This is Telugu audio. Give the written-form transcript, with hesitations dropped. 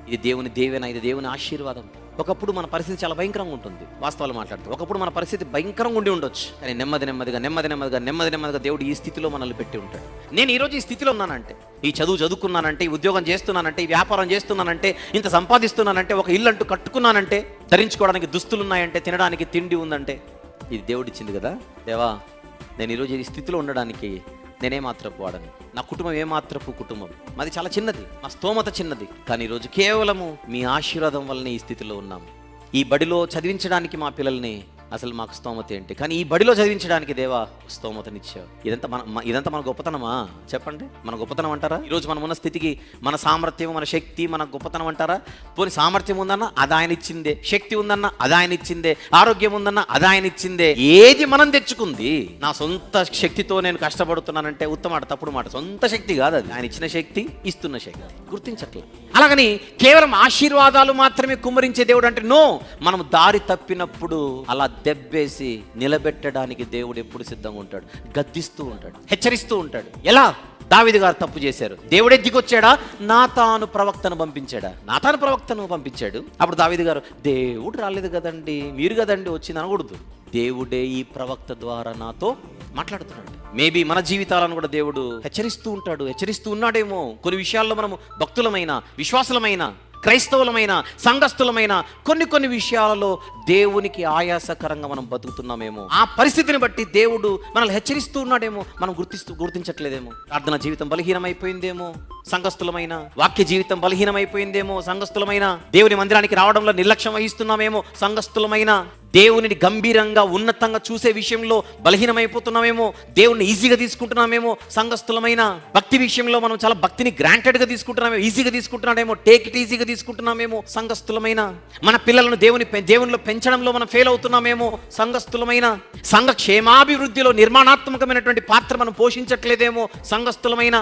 ఇది దేవుని దీవెన, ఇది దేవుని ఆశీర్వాదం. ఒకప్పుడు మన పరిస్థితి చాలా భయంకరంగా ఉంటుంది. వాస్తవాలు మాట్లాడుతూ ఒకప్పుడు మన పరిస్థితి భయంకరంగా ఉండి ఉండొచ్చు. కానీ నెమ్మదిగా దేవుడు ఈ స్థితిలో మనల్ని పెట్టి ఉంటాడు. నేను ఈరోజు ఈ స్థితిలో ఉన్నానంటే, ఈ చదువు చదువుకున్నానంటే, ఈ ఉద్యోగం చేస్తున్నానంటే, ఈ వ్యాపారం చేస్తున్నానంటే, ఇంత సంపాదిస్తున్నానంటే, ఒక ఇల్లు అంటూ కట్టుకున్నానంటే, ధరించుకోవడానికి దుస్తులు ఉన్నాయంటే, తినడానికి తిండి ఉందంటే, ఇది దేవుడిచ్చింది కదా. దేవా, నేను ఈరోజు ఈ స్థితిలో ఉండడానికి నేనే మాత్రపు వాడని, నా కుటుంబం ఏమాత్రపు కుటుంబం, మాది చాలా చిన్నది, మా స్తోమత చిన్నది. కానీ ఈరోజు కేవలము మీ ఆశీర్వాదం వల్లనే ఈ స్థితిలో ఉన్నాము. ఈ బడిలో చదివించడానికి మా పిల్లల్ని అసలు మాకు స్తోమత ఏంటి, కానీ ఈ బడిలో చదివించడానికి దేవా స్తోమతనిచ్చావు. ఇదంతా మన గొప్పతనమా? చెప్పండి, మన గొప్పతనం అంటారా? ఈరోజు మనం ఉన్న స్థితికి మన సామర్థ్యం, మన శక్తి, మన గొప్పతనం అంటారా? పోనీ సామర్థ్యం ఉందన్నా అది ఆయన ఇచ్చిందే, శక్తి ఉందన్నా అది ఆయన ఇచ్చిందే, ఆరోగ్యం ఉందన్నా అది ఆయన ఇచ్చిందే. ఏది మనం తెచ్చుకుంది? నా సొంత శక్తితో నేను కష్టపడుతున్నానంటే ఉత్తమాట, తప్పుడు మాట. సొంత శక్తి కాదు అది, ఆయన ఇచ్చిన శక్తి, ఇస్తున్న శక్తి. గుర్తించట్లేదు. అలాగని కేవలం ఆశీర్వాదాలు మాత్రమే కుమ్మరించే దేవుడు అంటే నో. మనం దారి తప్పినప్పుడు అలా దెబ్బేసి నిలబెట్టడానికి దేవుడు ఎప్పుడు సిద్ధంగా ఉంటాడు. గద్దిస్తూ ఉంటాడు, హెచ్చరిస్తూ ఉంటాడు. ఎలా? దావీదు గారు తప్పు చేశారు, దేవుడే దిగొచ్చాడా? నాతాను ప్రవక్తను పంపించాడు. అప్పుడు దావీదు గారు, దేవుడు రాలేదు కదండి, మీరు కదండి వచ్చింది అనకూడదు. దేవుడే ఈ ప్రవక్త ద్వారా నాతో మాట్లాడుతున్నాడు. మేబీ మన జీవితాలను కూడా దేవుడు హెచ్చరిస్తూ ఉన్నాడేమో. కొన్ని విషయాల్లో మనము భక్తులమైన, విశ్వాసులమైన, క్రైస్తవులమైన, సంఘస్థులమైన కొన్ని విషయాలలో దేవునికి ఆయాసకరంగా మనం బతుకుతున్నామేమో. ఆ పరిస్థితిని బట్టి దేవుడు మనల్ని హెచ్చరిస్తూ ఉన్నాడేమో, మనం గుర్తించట్లేదేమో. ప్రార్థన జీవితం బలహీనమైపోయిందేమో సంఘస్థులమైన, వాక్య జీవితం బలహీనమైపోయిందేమో సంఘస్థులమైన, దేవుని మందిరానికి రావడంలో నిర్లక్ష్యం వహిస్తున్నామేమో సంఘస్థులమైన, దేవునిని గంభీరంగా ఉన్నతంగా చూసే విషయంలో బలహీనమైపోతున్నామేమో, దేవుణ్ణి ఈజీగా తీసుకుంటున్నామేమో సంఘస్థులమైన, భక్తి విషయంలో మనం చాలా భక్తిని గ్రాంటెడ్గా తీసుకుంటున్నామేమో, ఈజీగా తీసుకుంటున్నామేమో, టేక్ ఇట్ ఈజీగా తీసుకుంటున్నామేమో సంఘస్థులమైన, మన పిల్లలను దేవునిలో పెంచడంలో మనం ఫెయిల్ అవుతున్నామేమో సంఘస్థులమైన, సంఘ క్షేమాభివృద్ధిలో నిర్మాణాత్మకమైనటువంటి పాత్ర మనం పోషించట్లేదేమో సంఘస్థులమైన.